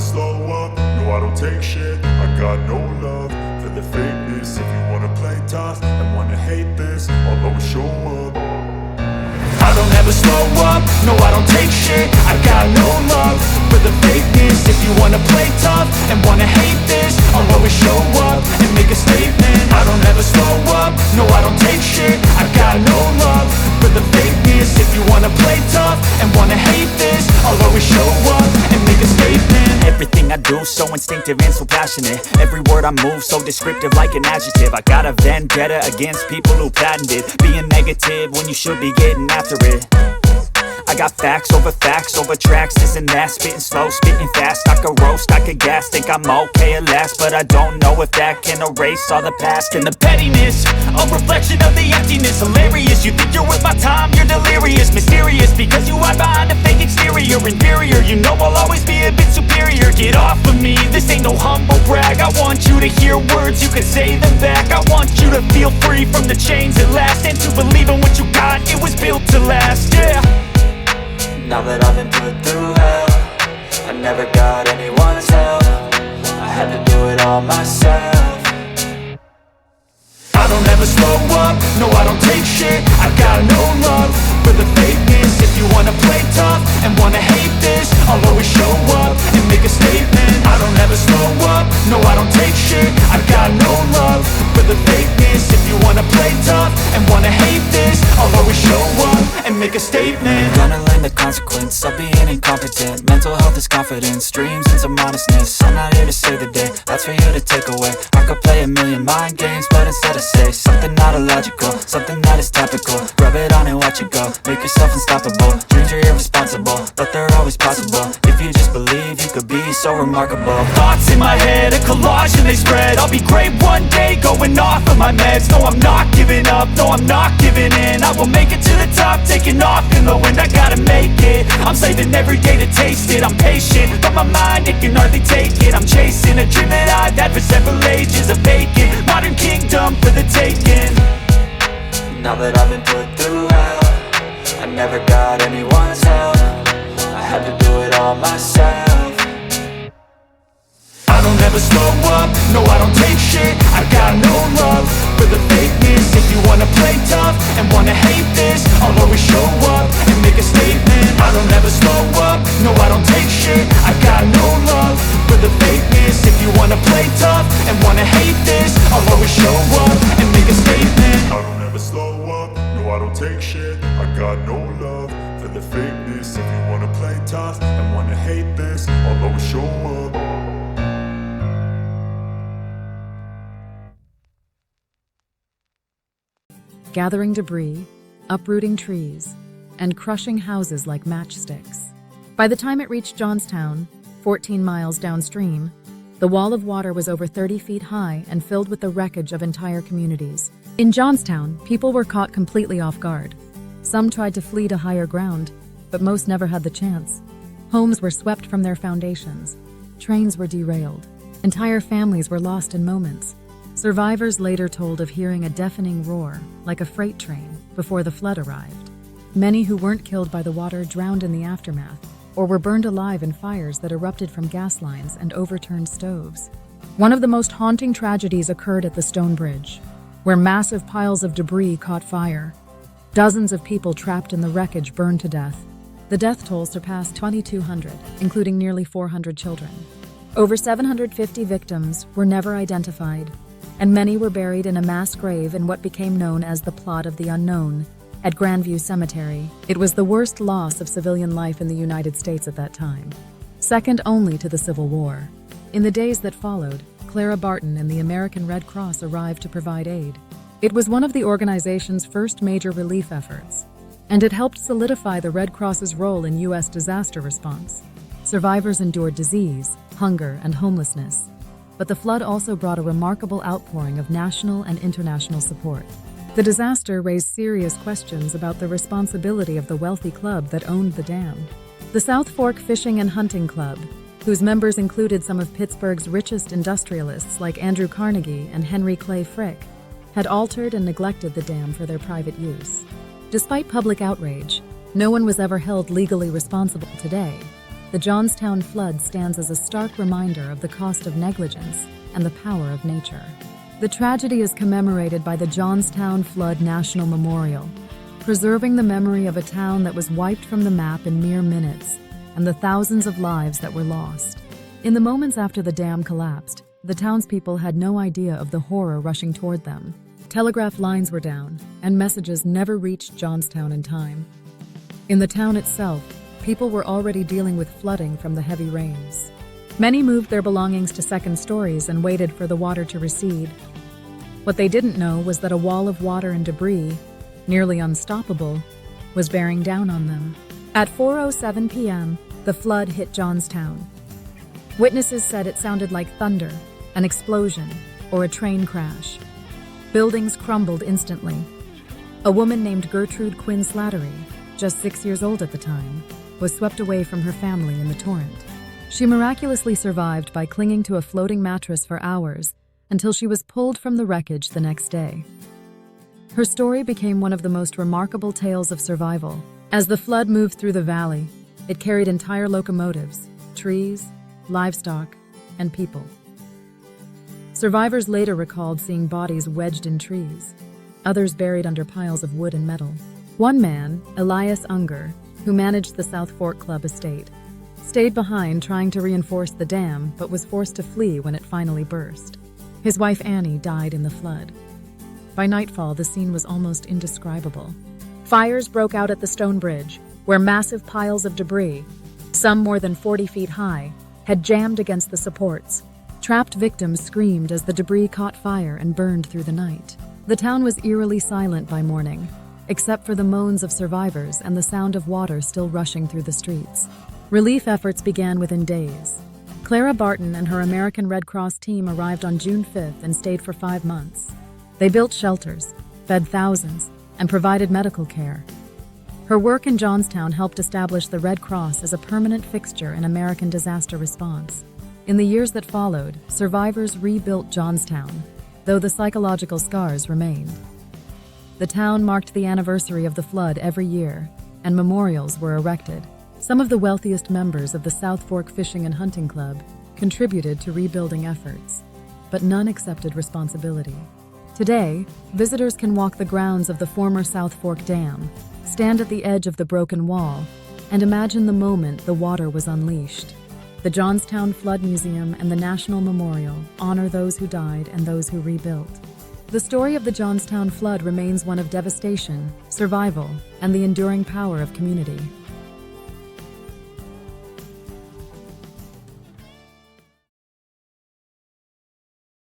slow up, no I don't take shit. I got no love for the fakeness. If you wanna play tough and wanna hate this, I'll always show up. I don't ever slow up, no I don't take shit. I got no love for the fakeness. If you wanna play tough and wanna hate this, I'll always show up and make a statement. I don't ever slow up, no I don't take shit. I got no love for the fakeness. If you wanna play tough and wanna hate this, I'll always show up and make a statement. Everything I do so instinctive and so passionate. Every word I move so descriptive like an adjective. I got a vendetta against people who patented being negative when you should be getting after it. I got facts over tracks, this and that. Spitting slow, spitting fast. I could roast, I could gas. Think I'm okay at last, but I don't know if that can erase all the past. And the pettiness, a reflection of the emptiness. Hilarious, you think you're worth my time, you're delirious. Mysterious, because you hide behind a fake exterior. Inferior, you know I'll always be a bit superior. Get off of me, this ain't no humble brag. I want you to hear words, you can say them back. I want you to feel free from the chains at last, and to believe in what you got, it was built to last, yeah. Now that I've been put through hell, I never got anyone's help. I had to do it all myself. I don't ever slow up, no I don't take shit. I got no love for the fakeness. If you wanna play tough and wanna hate this, I'll always show up and make a statement. I don't ever slow up, no I don't take shit. I got no love for the fakeness. If you wanna play tough and wanna hate this, I'll always show up and make a statement. Gonna learn the consequence of being incompetent. Mental health is confidence, dreams and some modestness. I'm not here to save the day, that's for you to take away. I could play a million mind games, but instead I say something not illogical, something that is topical. Rub it on and watch it go, make yourself unstoppable. Dreams are irresponsible, but they're always possible. If you just believe, you could be so remarkable. Thoughts in my head, a collage and they spread. I'll be great one day, going off of my meds. No, I'm not giving up, no, I'm not giving in. I will make it to the top, taking off in the wind. I gotta make it, I'm saving every day to taste it. I'm patient, but my mind, it can hardly take it. I'm chasing a dream that I've had for several ages. A vacant, modern kingdom for the taking. Now that I've been put through hell, I never got anyone's help. I had to do it all myself. I don't ever slow up, no I don't take shit. I got no love for the fakeness. If you wanna play tough and wanna hate this, I'll always show up and make a statement. I don't ever slow up, no I don't take shit. I got no love for the fakeness. If you wanna play tough and wanna hate this, I'll always show up and make a statement. I don't ever slow up, no I don't take shit. I got no love for the fakeness. If you wanna play tough and wanna hate this, I'll always show up. Gathering debris, uprooting trees, and crushing houses like matchsticks. By the time it reached Johnstown, 14 miles downstream, the wall of water was over 30 feet high and filled with the wreckage of entire communities. In Johnstown, people were caught completely off guard. Some tried to flee to higher ground, but most never had the chance. Homes were swept from their foundations. Trains were derailed. Entire families were lost in moments. Survivors later told of hearing a deafening roar, like a freight train, before the flood arrived. Many who weren't killed by the water drowned in the aftermath, or were burned alive in fires that erupted from gas lines and overturned stoves. One of the most haunting tragedies occurred at the Stone Bridge, where massive piles of debris caught fire. Dozens of people trapped in the wreckage burned to death. The death toll surpassed 2,200, including nearly 400 children. Over 750 victims were never identified, and many were buried in a mass grave in what became known as the Plot of the Unknown at Grandview Cemetery. It was the worst loss of civilian life in the United States at that time, second only to the Civil War. In the days that followed, Clara Barton and the American Red Cross arrived to provide aid. It was one of the organization's first major relief efforts, and it helped solidify the Red Cross's role in U.S. disaster response. Survivors endured disease, hunger, and homelessness, but the flood also brought a remarkable outpouring of national and international support. The disaster raised serious questions about the responsibility of the wealthy club that owned the dam. The South Fork Fishing and Hunting Club, whose members included some of Pittsburgh's richest industrialists like Andrew Carnegie and Henry Clay Frick, had altered and neglected the dam for their private use. Despite public outrage, no one was ever held legally responsible today. the Johnstown Flood stands as a stark reminder of the cost of negligence and the power of nature. The tragedy is commemorated by the Johnstown Flood National Memorial, preserving the memory of a town that was wiped from the map in mere minutes and the thousands of lives that were lost. In the moments after the dam collapsed, the townspeople had no idea of the horror rushing toward them. Telegraph lines were down, and messages never reached Johnstown in time. In the town itself, people were already dealing with flooding from the heavy rains. Many moved their belongings to second stories and waited for the water to recede. What they didn't know was that a wall of water and debris, nearly unstoppable, was bearing down on them. At 4:07 p.m., the flood hit Johnstown. Witnesses said it sounded like thunder, an explosion, or a train crash. Buildings crumbled instantly. A woman named Gertrude Quinn Slattery, just 6 years old at the time, was swept away from her family in the torrent. She miraculously survived by clinging to a floating mattress for hours until she was pulled from the wreckage the next day. Her story became one of the most remarkable tales of survival. As the flood moved through the valley, it carried entire locomotives, trees, livestock, and people. Survivors later recalled seeing bodies wedged in trees, others buried under piles of wood and metal. One man, Elias Unger, who managed the South Fork Club estate, stayed behind trying to reinforce the dam but was forced to flee when it finally burst. His wife Annie died in the flood. By nightfall, the scene was almost indescribable. Fires broke out at the stone bridge, where massive piles of debris, some more than 40 feet high, had jammed against the supports. Trapped victims screamed as the debris caught fire and burned through the night. The town was eerily silent by morning, except for the moans of survivors and the sound of water still rushing through the streets. Relief efforts began within days. Clara Barton and her American Red Cross team arrived on June 5th and stayed for 5 months. They built shelters, fed thousands, and provided medical care. Her work in Johnstown helped establish the Red Cross as a permanent fixture in American disaster response. In the years that followed, survivors rebuilt Johnstown, though the psychological scars remained. The town marked the anniversary of the flood every year, and memorials were erected. Some of the wealthiest members of the South Fork Fishing and Hunting Club contributed to rebuilding efforts, but none accepted responsibility. Today, visitors can walk the grounds of the former South Fork Dam, stand at the edge of the broken wall, and imagine the moment the water was unleashed. The Johnstown Flood Museum and the National Memorial honor those who died and those who rebuilt. The story of the Johnstown Flood remains one of devastation, survival, and the enduring power of community.